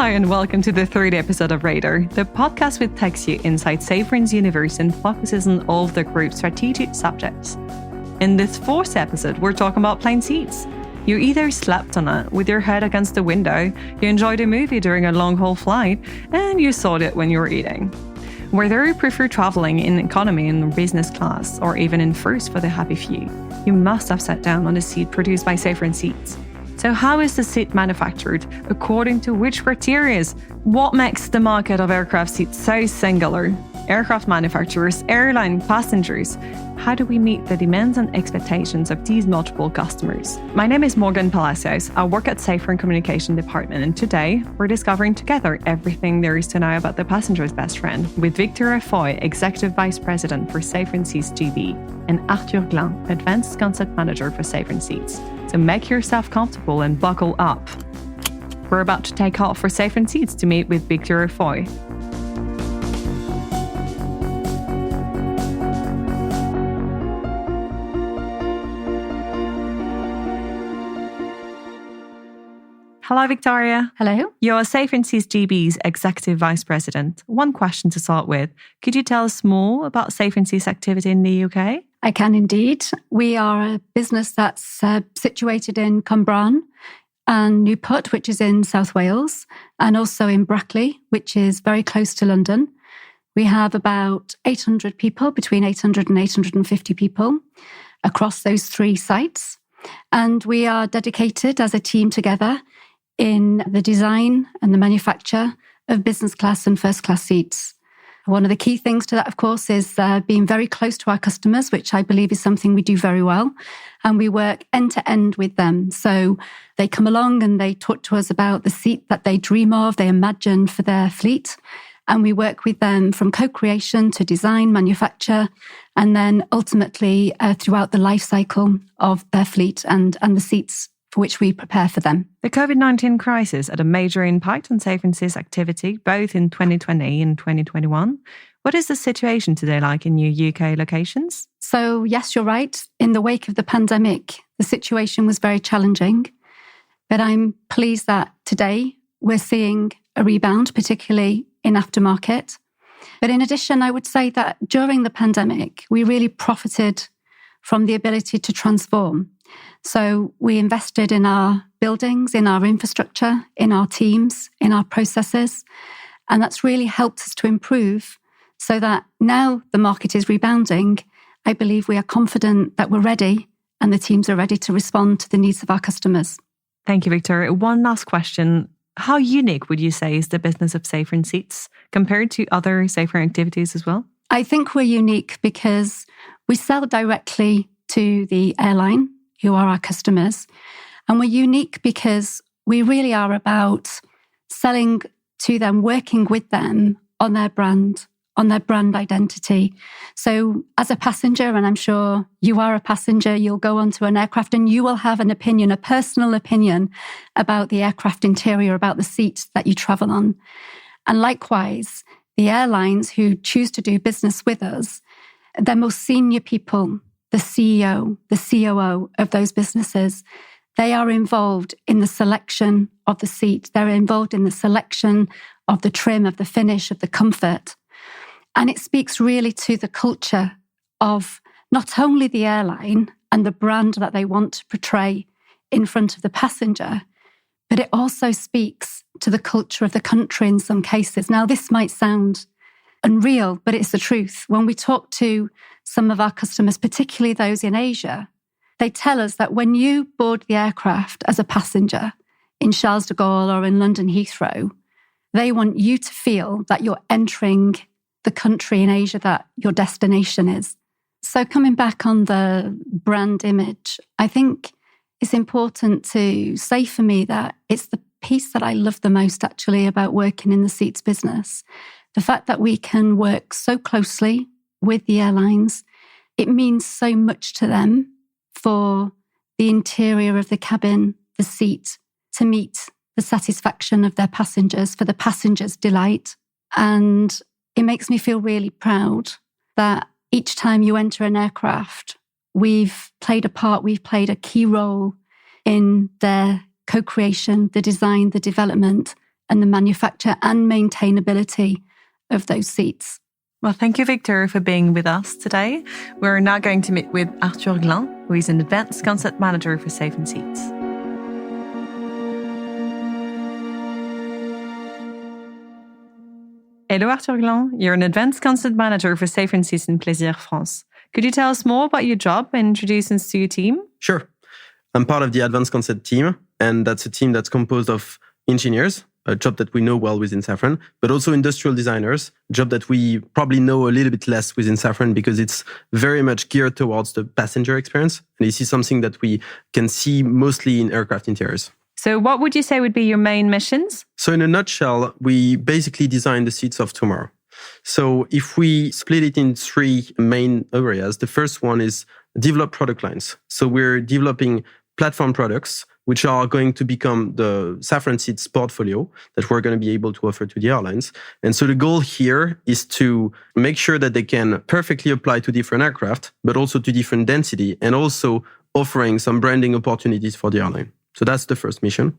Hello and welcome to the third episode of Radar, the podcast which takes you inside Safran's universe and focuses on all of the group's strategic subjects. In this fourth episode, we're talking about plane seats. You either slept on it with your head against the window, you enjoyed a movie during a long-haul flight, and you saw it when you were eating. Whether you prefer traveling in economy and business class, or even in first for the happy few, you must have sat down on a seat produced by Safran Seats. So how is the seat manufactured? According to which criteria? What makes the market of aircraft seats so singular? Aircraft manufacturers, airline passengers. How do we meet the demands and expectations of these multiple customers? My name is Morgan Palacios. I work at Safran Communication Department, and today we're discovering together everything there is to know about the passenger's best friend with Victor Afoy, Executive Vice President for Safran Seats GB, and Arthur Glain, Advanced Concept Manager for Safran Seats. So make yourself comfortable and buckle up. We're about to take off for Safran Seats to meet with Victor Afoy. Hello, Victoria. Hello. You're Safran Seats GB's Executive Vice President. One question to start with. Could you tell us more about Safran Seats activity in the UK? I can indeed. We are a business that's situated in Cwmbran and Newport, which is in South Wales, and also in Brackley, which is very close to London. We have about 800 people, between 800 and 850 people across those three sites. And we are dedicated as a team together in the design and the manufacture of business class and first class seats. One of the key things to that, of course, is being very close to our customers, which I believe is something we do very well. And we work end to end with them. So they come along and they talk to us about the seat that they dream of, they imagine for their fleet. And we work with them from co-creation to design, manufacture, and then ultimately throughout the life cycle of their fleet and the seats for which we prepare for them. The COVID-19 crisis had a major impact on Safran Seats activity, both in 2020 and 2021. What is the situation today like in your UK locations? So yes, you're right. In the wake of the pandemic, the situation was very challenging. But I'm pleased that today we're seeing a rebound, particularly in aftermarket. But in addition, I would say that during the pandemic, we really profited from the ability to transform. So we invested in our buildings, in our infrastructure, in our teams, in our processes. And that's really helped us to improve so that now the market is rebounding. I believe we are confident that we're ready and the teams are ready to respond to the needs of our customers. Thank you, Victor. One last question. How unique would you say is the business of Safran Seats compared to other Safran activities as well? I think we're unique because we sell directly to the airline, who are our customers. And we're unique because we really are about selling to them, working with them on their brand identity. So as a passenger, and I'm sure you are a passenger, you'll go onto an aircraft and you will have an opinion, a personal opinion about the aircraft interior, about the seats that you travel on. And likewise, the airlines who choose to do business with us, their most senior people, the CEO, the COO of those businesses, they are involved in the selection of the seat. They're involved in the selection of the trim, of the finish, of the comfort. And it speaks really to the culture of not only the airline and the brand that they want to portray in front of the passenger, but it also speaks to the culture of the country in some cases. Now, this might sound unreal, but it's the truth. When we talk to some of our customers, particularly those in Asia, they tell us that when you board the aircraft as a passenger in Charles de Gaulle or in London Heathrow, they want you to feel that you're entering the country in Asia that your destination is. So coming back on the brand image, I think it's important to say for me that it's the piece that I love the most actually about working in the seats business. The fact that we can work so closely with the airlines, it means so much to them for the interior of the cabin, the seat, to meet the satisfaction of their passengers, for the passengers' delight. And it makes me feel really proud that each time you enter an aircraft, we've played a part, we've played a key role in their co-creation, the design, the development, and the manufacture and maintainability of those seats. Well, thank you, Victor, for being with us today. We're now going to meet with Arthur Glain, who is an advanced concept manager for Safran Seats. Hello, Arthur Glain. You're an advanced concept manager for Safran Seats in Plaisir France. Could you tell us more about your job and introduce us to your team? Sure. I'm part of the advanced concept team, and that's a team that's composed of engineers, a job that we know well within Safran, but also industrial designers, a job that we probably know a little bit less within Safran because it's very much geared towards the passenger experience. And this is something that we can see mostly in aircraft interiors. So what would you say would be your main missions? So in a nutshell, we basically design the seats of tomorrow. So if we split it in three main areas, the first one is develop product lines. So we're developing platform products which are going to become the Safran Seats portfolio that we're going to be able to offer to the airlines. And so the goal here is to make sure that they can perfectly apply to different aircraft, but also to different density, and also offering some branding opportunities for the airline. So that's the first mission.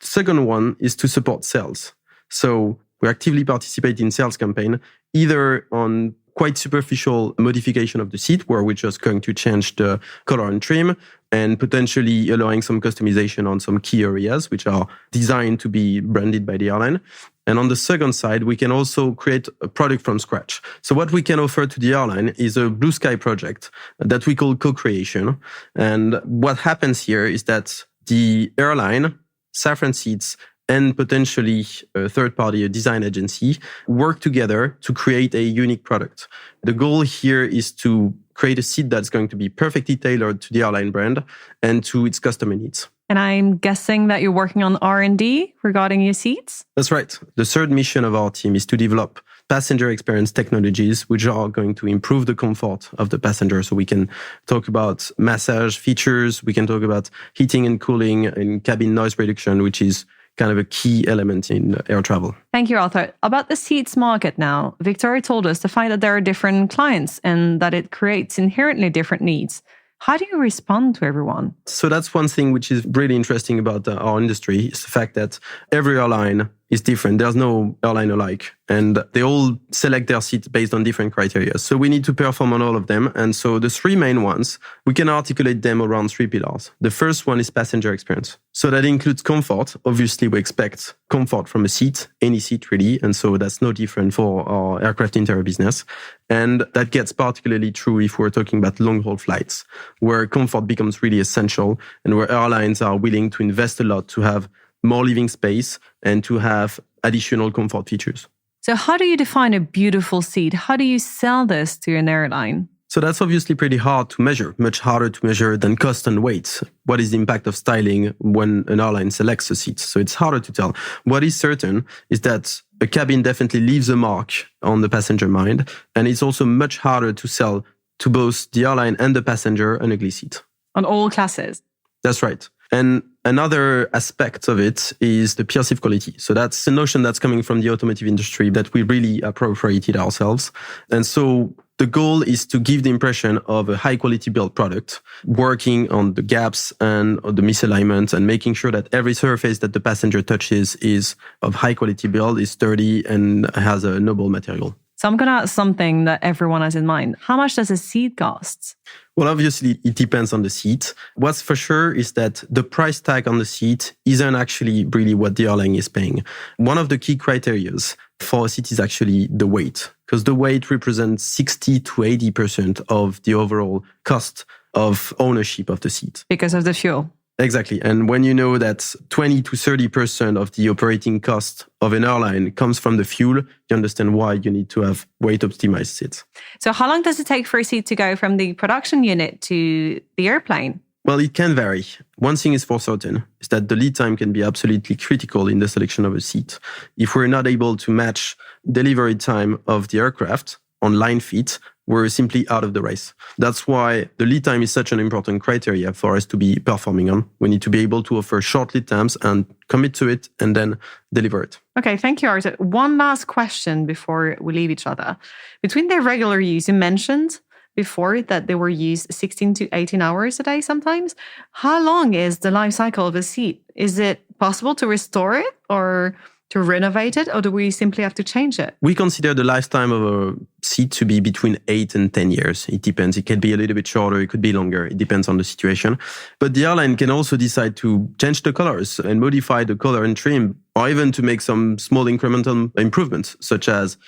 The second one is to support sales. So we actively participate in sales campaign, either on quite superficial modification of the seat, where we're just going to change the color and trim, and potentially allowing some customization on some key areas, which are designed to be branded by the airline. And on the second side, we can also create a product from scratch. So what we can offer to the airline is a blue sky project that we call co-creation. And what happens here is that the airline, Safran Seats, and potentially a third-party, a design agency, work together to create a unique product. The goal here is to create a seat that's going to be perfectly tailored to the airline brand and to its customer needs. And I'm guessing that you're working on R&D regarding your seats? That's right. The third mission of our team is to develop passenger experience technologies, which are going to improve the comfort of the passenger. So we can talk about massage features, we can talk about heating and cooling and cabin noise reduction, which is kind of a key element in air travel. Thank you, Arthur. About the seats market now, Victoria told us to find that there are different clients and that it creates inherently different needs. How do you respond to everyone? So that's one thing which is really interesting about our industry, is the fact that every airline is different. There's no airline alike, and they all select their seats based on different criteria. So we need to perform on all of them. And so the three main ones, we can articulate them around three pillars. The first one is passenger experience. So that includes comfort. Obviously, we expect comfort from a seat, any seat really. And so that's no different for our aircraft interior business. And that gets particularly true if we're talking about long-haul flights, where comfort becomes really essential and where airlines are willing to invest a lot to have more living space and to have additional comfort features. So how do you define a beautiful seat? How do you sell this to an airline? So that's obviously pretty hard to measure, much harder to measure than cost and weight. What is the impact of styling when an airline selects a seat? So it's harder to tell. What is certain is that a cabin definitely leaves a mark on the passenger mind, and it's also much harder to sell to both the airline and the passenger an ugly seat. On all classes? That's right. And another aspect of it is the perceived quality. So that's a notion that's coming from the automotive industry that we really appropriated ourselves. And so the goal is to give the impression of a high quality built product, working on the gaps and the misalignment and making sure that every surface that the passenger touches is of high quality build, is sturdy and has a noble material. So I'm going to ask something that everyone has in mind. How much does a seat cost? Well, obviously, it depends on the seat. What's for sure is that the price tag on the seat isn't actually really what the airline is paying. One of the key criteria for a seat is actually the weight, because the weight represents 60 to 80% of the overall cost of ownership of the seat. Because of the fuel. Exactly. And when you know that 20 to 30% of the operating cost of an airline comes from the fuel, you understand why you need to have weight optimized seats. So how long does it take for a seat to go from the production unit to the airplane? Well, it can vary. One thing is for certain, is that the lead time can be absolutely critical in the selection of a seat. If we're not able to match delivery time of the aircraft on line fit, we're simply out of the race. That's why the lead time is such an important criteria for us to be performing on. We need to be able to offer short lead times and commit to it and then deliver it. Okay, thank you, Arthur. One last question before we leave each other. Between their regular use, you mentioned before that they were used 16 to 18 hours a day sometimes. How long is the life cycle of a seat? Is it possible to restore it, or to renovate it, or do we simply have to change it? We consider the lifetime of a seat to be between 8 and 10 years. It depends. It can be a little bit shorter. It could be longer. It depends on the situation. But the airline can also decide to change the colors and modify the color and trim, or even to make some small incremental improvements, such as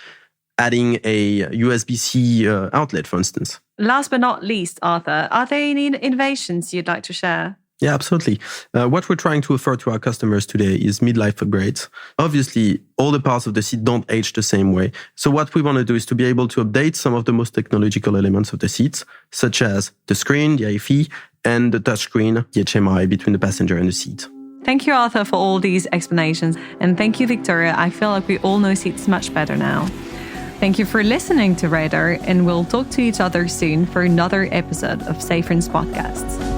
adding a USB-C outlet, for instance. Last but not least, Arthur, are there any innovations you'd like to share? Yeah, absolutely. What we're trying to offer to our customers today is midlife upgrades. Obviously, all the parts of the seat don't age the same way. So what we want to do is to be able to update some of the most technological elements of the seats, such as the screen, the IFE, and the touchscreen, the HMI, between the passenger and the seat. Thank you, Arthur, for all these explanations. And thank you, Victoria. I feel like we all know seats much better now. Thank you for listening to Radar, and we'll talk to each other soon for another episode of Safran's podcasts.